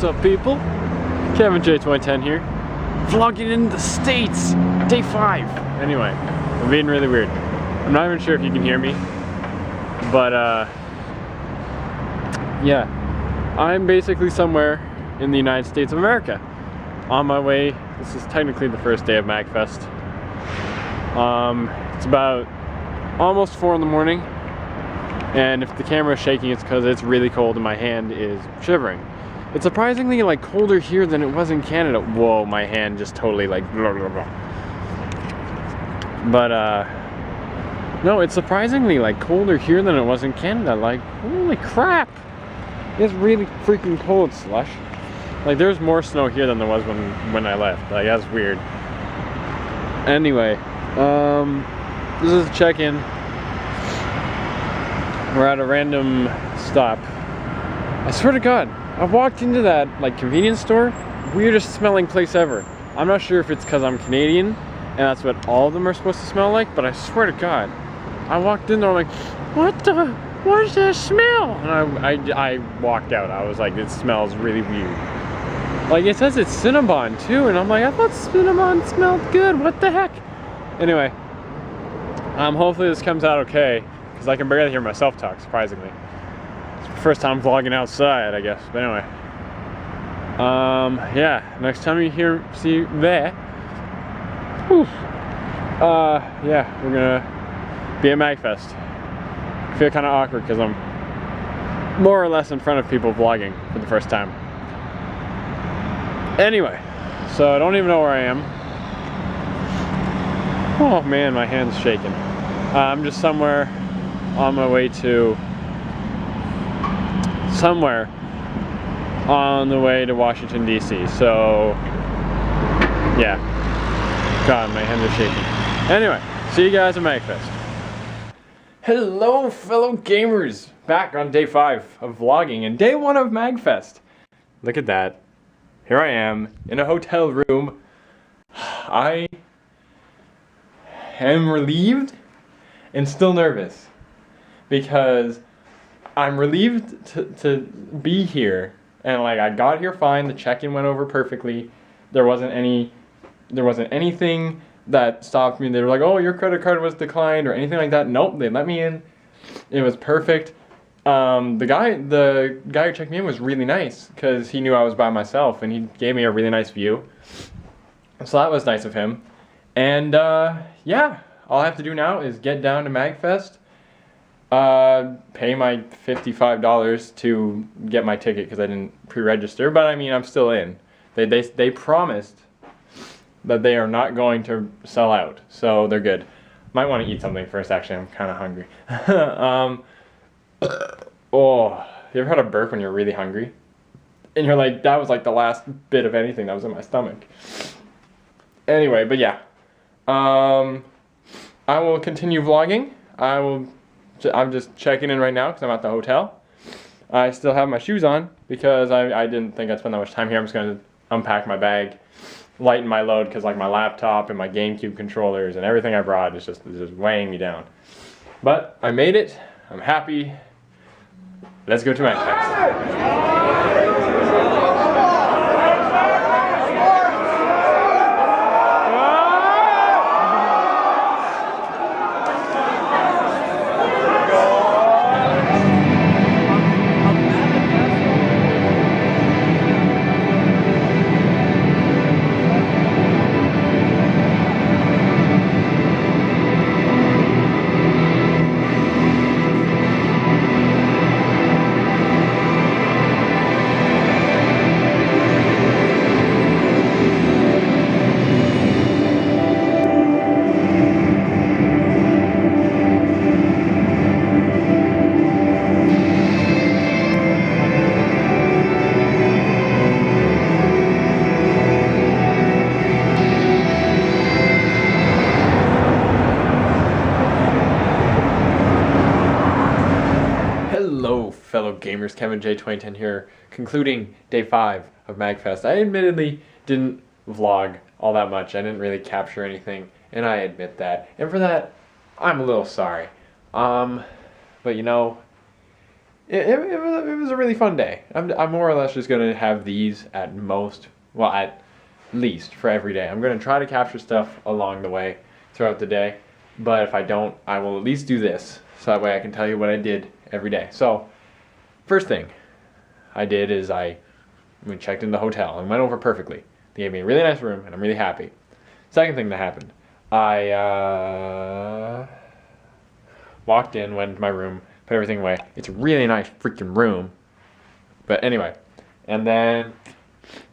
What's up, people? Kevin J2010 here, vlogging in the States, day 5. Anyway, I'm being really weird. I'm not even sure if you can hear me, but yeah, I'm basically somewhere in the United States of America. On my way, this is technically the first day of MAGFest. It's about almost 4 in the morning, and if the camera is shaking, it's because it's really cold and my hand is shivering. It's surprisingly like colder here than it was in Canada. Whoa, my hand just totally like blah, blah, blah. But no, it's surprisingly like colder here than it was in Canada. Like, holy crap, it's really freaking cold, slush. Like, there's more snow here than there was when I left. Like, that's weird. Anyway, this is a check-in. We're at a random stop. I swear to God, I walked into that like convenience store, weirdest smelling place ever. I'm not sure if it's because I'm Canadian and that's what all of them are supposed to smell like, but I swear to God, I walked in there, I'm like, what is that smell? And I walked out. I was like, it smells really weird. Like, it says it's Cinnabon too, and I'm like, I thought Cinnabon smelled good, what the heck? Anyway, hopefully this comes out okay, because I can barely hear myself talk, surprisingly. It's the first time vlogging outside, I guess, but anyway. Yeah, next time you see there, yeah, we're gonna be at MAGFest. I feel kind of awkward because I'm more or less in front of people vlogging for the first time. Anyway, so I don't even know where I am. Oh man, my hand's shaking. I'm just somewhere on my way to somewhere on the way to Washington, D.C. So yeah, God, my hand is shaking. Anyway, see you guys at MAGFest. Hello, fellow gamers! Back on day 5 of vlogging and day 1 of MAGFest. Look at that. Here I am in a hotel room. I am relieved and still nervous because I'm relieved to be here, and like I got here fine. The check-in went over perfectly. There wasn't anything that stopped me. They were like, oh, your credit card was declined or anything like that. Nope, they let me in. It was perfect. The guy who checked me in was really nice because he knew I was by myself and he gave me a really nice view. So that was nice of him. And yeah, all I have to do now is get down to MAGFest, pay my $55 to get my ticket because I didn't pre-register, but I mean, I'm still in. They promised that they are not going to sell out, so they're good. Might want to eat something first, actually. I'm kind of hungry. Oh, you ever had a burp when you're really hungry? And you're like, that was like the last bit of anything that was in my stomach. Anyway, but yeah. I will continue vlogging. I'm just checking in right now because I'm at the hotel. I still have my shoes on because I didn't think I'd spend that much time here. I'm just going to unpack my bag, lighten my load because like my laptop and my GameCube controllers and everything I brought is just weighing me down. But I made it. I'm happy. Let's go to MAGFest. Fellow gamers, Kevin J2010 here, concluding day 5 of MAGFest. I admittedly didn't vlog all that much. I didn't really capture anything, and I admit that. And for that, I'm a little sorry. But you know, it was a really fun day. I'm more or less just gonna have these at most, well, at least for every day. I'm gonna try to capture stuff along the way throughout the day, but if I don't, I will at least do this, so that way I can tell you what I did every day. So, first thing I did is we checked in the hotel and went over perfectly. They gave me a really nice room, and I'm really happy. Second thing that happened, I walked in, went into my room, put everything away. It's a really nice freaking room. But anyway, and then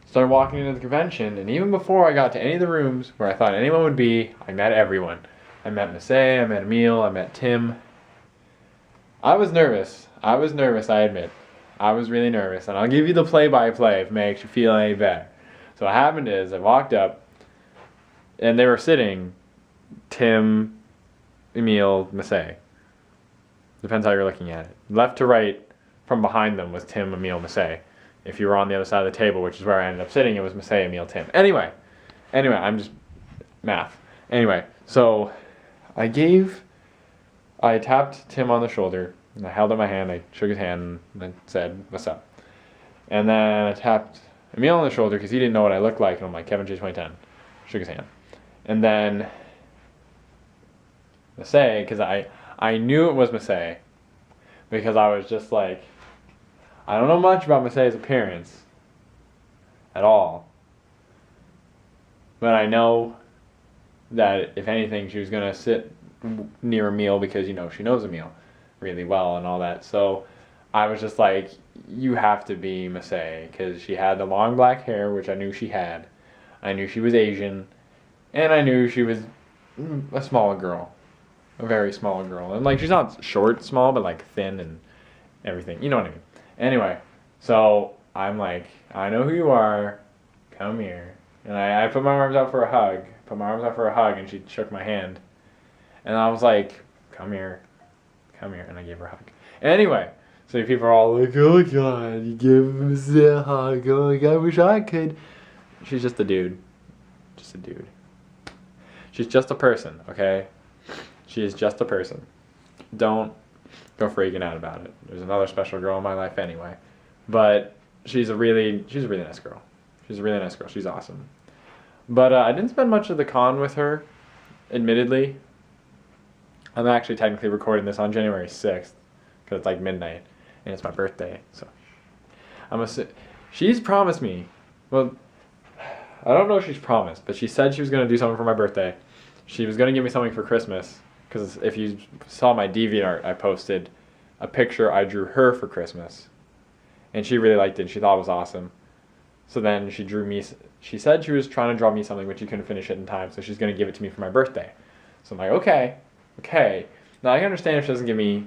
started walking into the convention, and even before I got to any of the rooms where I thought anyone would be, I met everyone. I met Masay, I met Emil, I met Tim. I was nervous, I admit. I was really nervous, and I'll give you the play-by-play if it makes you feel any better. So what happened is, I walked up, and they were sitting, Tim, Emil, Masay. Depends how you're looking at it. Left to right, from behind them was Tim, Emil, Masay. If you were on the other side of the table, which is where I ended up sitting, it was Masay, Emil, Tim. Anyway, I'm just math. Anyway, so I tapped Tim on the shoulder, and I held up my hand, I shook his hand, and I said, "What's up?" And then I tapped Emil on the shoulder, because he didn't know what I looked like, and I'm like, "Kevin J 2010. Shook his hand. And then Masay, because I knew it was Masay, because I was just like, I don't know much about Masay's appearance at all, but I know that if anything, she was gonna sit near Emil because she knows Emil really well and all that. So I was just like, you have to be Masay, because she had the long black hair, which I knew she had. I knew she was Asian, and I knew she was a smaller girl. A very small girl. And she's not short, small, but thin and everything. You know what I mean? Anyway, so I'm like, I know who you are. Come here. And I put my arms out for a hug. And she shook my hand. And I was like, come here. And I gave her a hug. Anyway, so people are all like, oh my god, you gave him a hug. Oh my god, I wish I could. She's just a dude. Just a dude. She's just a person, okay? She is just a person. Don't go freaking out about it. There's another special girl in my life anyway. But she's a really nice girl. She's awesome. But I didn't spend much of the con with her, admittedly. I'm actually technically recording this on January 6th, because it's midnight, and it's my birthday. So she's promised me, well, I don't know if she's promised, but she said she was going to do something for my birthday. She was going to give me something for Christmas, because if you saw my DeviantArt, I posted a picture I drew her for Christmas. And she really liked it, and she thought it was awesome. So then she said she was trying to draw me something, but she couldn't finish it in time, so she's going to give it to me for my birthday. So I'm like, okay. Now I can understand if she doesn't give me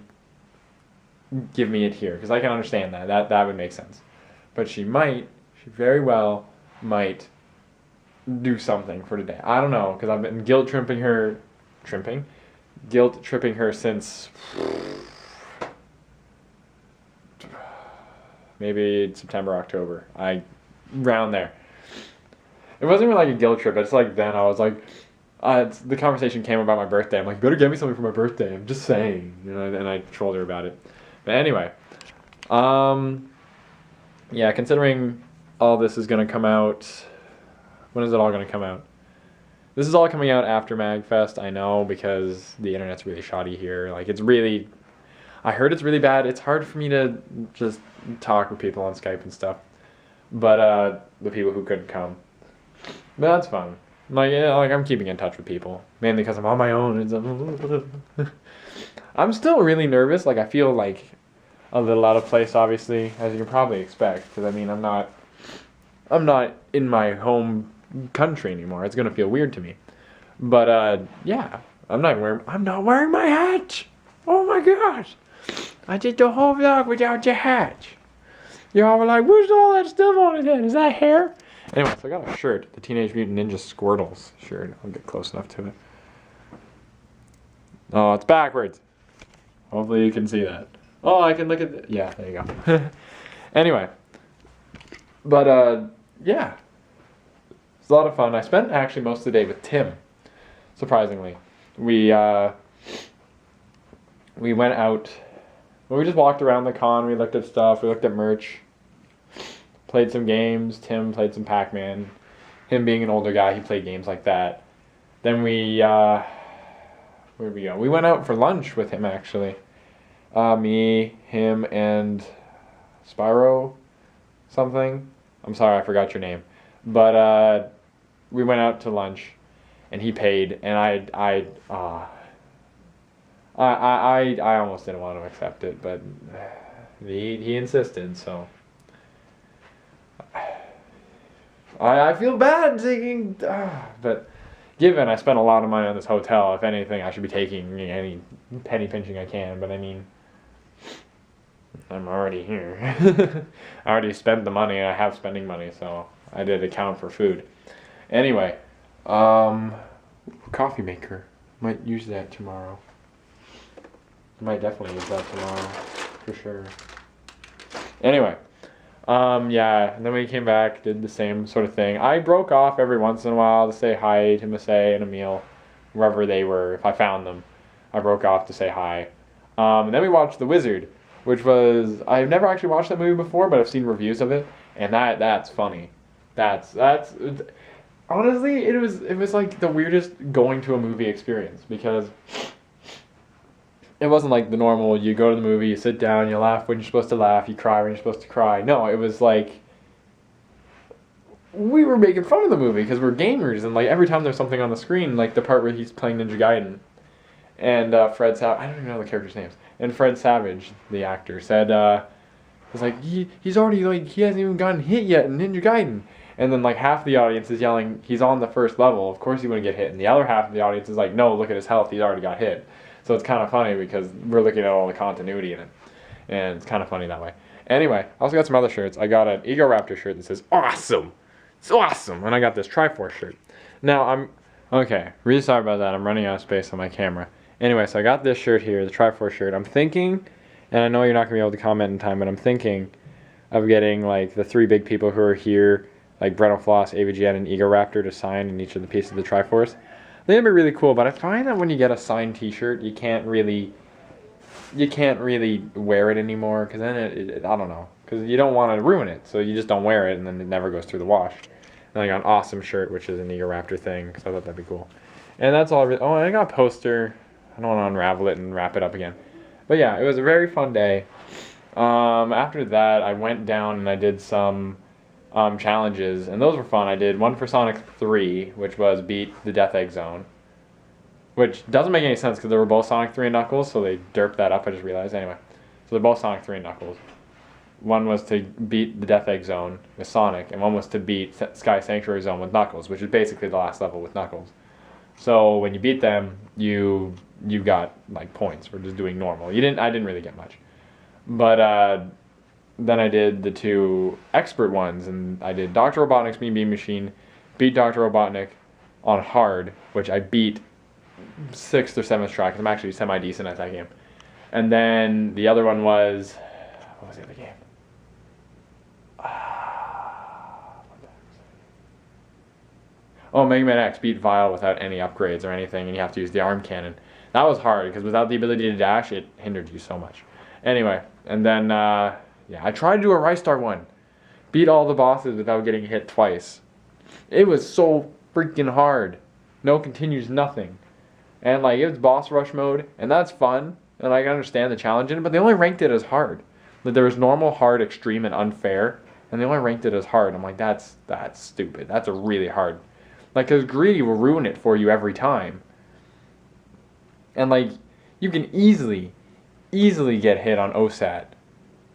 it here, because I can understand that would make sense. But she very well might do something for today. I don't know, because I've been guilt tripping her since maybe September, October. Round there. It wasn't even a guilt trip. It's then I was like, the conversation came about my birthday. I'm like, you better get me something for my birthday. I'm just saying, and I trolled her about it. But anyway, yeah, considering all this is gonna come out, when is it all gonna come out? This is all coming out after MAGFest, I know, because the internet's really shoddy here. I heard it's really bad. It's hard for me to just talk with people on Skype and stuff. But, the people who couldn't come. But that's fun. I'm keeping in touch with people. Mainly because I'm on my own. I'm still really nervous. I feel a little out of place, obviously, as you can probably expect. Because, I'm not in my home country anymore. It's gonna feel weird to me. But yeah, I'm not wearing my hat. Oh my gosh, I did the whole vlog without your hat. Y'all were like, where's all that stuff on his head? Is that hair? Anyway, so I got a shirt, the Teenage Mutant Ninja Squirtles shirt. I'll get close enough to it. Oh, it's backwards. Hopefully you can see that. Oh, I can look at it. Yeah, there you go. Anyway, but yeah. It's a lot of fun. I spent actually most of the day with Tim, surprisingly. We went out, But we just walked around the con. We looked at stuff. We looked at merch. Played some games. Tim played some Pac-Man. Him being an older guy, he played games like that. Then we, where'd we go? We went out for lunch with him, actually. Me, him, and Spyro something. I'm sorry, I forgot your name. But we went out to lunch, and he paid, and I almost didn't want to accept it, but he insisted, so. I feel bad taking, but given I spent a lot of money on this hotel, if anything, I should be taking any penny pinching I can, but I mean, I'm already here. I already spent the money, and I have spending money, so I did account for food. Anyway, coffee maker. Might use that tomorrow. Might definitely use that tomorrow, for sure. Anyway, yeah, and then we came back, did the same sort of thing. I broke off every once in a while to say hi to Masay and Emil, wherever they were, if I found them. I broke off to say hi. And then we watched The Wizard, which was, I've never actually watched that movie before, but I've seen reviews of it, and that's funny. That's honestly, it was like the weirdest going to a movie experience, because it wasn't like the normal, you go to the movie, you sit down, you laugh when you're supposed to laugh, you cry when you're supposed to cry. No, it was like, we were making fun of the movie because we're gamers, and like every time there's something on the screen, like the part where he's playing Ninja Gaiden, and Fred Savage, I don't even know the characters' names, and Fred Savage, the actor, said, it's like, he's already, like, he hasn't even gotten hit yet in Ninja Gaiden. And then like half the audience is yelling, he's on the first level, of course he wouldn't get hit. And the other half of the audience is like, no, look at his health, he's already got hit. So it's kind of funny because we're looking at all the continuity in it. And it's kind of funny that way. Anyway, I also got some other shirts. I got an Ego Raptor shirt that says, awesome! It's awesome! And I got this Triforce shirt. Now, okay, really sorry about that. I'm running out of space on my camera. Anyway, so I got this shirt here, the Triforce shirt. I'm thinking, and I know you're not going to be able to comment in time, but I'm thinking of getting like the 3 big people who are here, like Breno Floss, AVGN, and Ego Raptor to sign in each of the pieces of the Triforce. I think it'd be really cool, but I find that when you get a signed t-shirt, you can't really wear it anymore, because then it I don't know, because you don't want to ruin it, so you just don't wear it, and then it never goes through the wash. And I got an awesome shirt, which is an Ego Raptor thing, because I thought that'd be cool. And that's all. Oh, and I got a poster. I don't want to unravel it and wrap it up again. But yeah, it was a very fun day. After that, I went down and I did some challenges, and those were fun. I did one for Sonic 3, which was beat the Death Egg Zone, which doesn't make any sense because they were both Sonic 3 and Knuckles, so they derped that up, I just realized. Anyway, so they're both Sonic 3 and Knuckles. One was to beat the Death Egg Zone with Sonic, and one was to beat Sky Sanctuary Zone with Knuckles, which is basically the last level with Knuckles. So when you beat them, you got like points for just doing normal. I didn't really get much. But then I did the 2 expert ones, and I did Dr. Robotnik's Mean Bean Machine, beat Dr. Robotnik on hard, which I beat 6th or 7th try, because I'm actually semi-decent at that game. And then the other one was, what was the other game? Oh, Mega Man X, beat Vile without any upgrades or anything, and you have to use the arm cannon. That was hard, because without the ability to dash, it hindered you so much. Anyway, and then, yeah, I tried to do a Ristar one. Beat all the bosses without getting hit twice. It was so freaking hard. No continues, nothing. And, like, it was boss rush mode, and that's fun, and like, I understand the challenge in it, but they only ranked it as hard. Like, there was normal, hard, extreme, and unfair, and they only ranked it as hard. I'm like, that's stupid. That's a really hard. Like, because greedy will ruin it for you every time. And, like, you can easily get hit on OSAT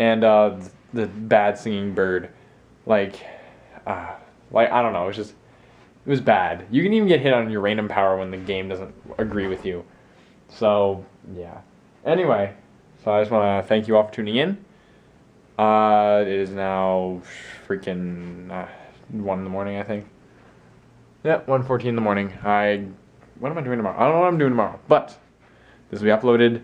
and the bad singing bird. Like, I don't know. It was bad. You can even get hit on your random power when the game doesn't agree with you. So, yeah. Anyway, so I just want to thank you all for tuning in. It is now freaking 1 in the morning, I think. Yeah, 1:14 in the morning. What am I doing tomorrow? I don't know what I'm doing tomorrow, but this will be uploaded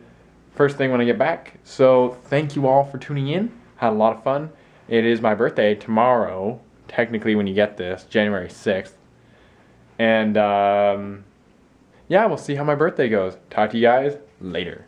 first thing when I get back. So thank you all for tuning in. Had a lot of fun. It is my birthday tomorrow, technically when you get this, January 6th. And yeah, we'll see how my birthday goes. Talk to you guys later.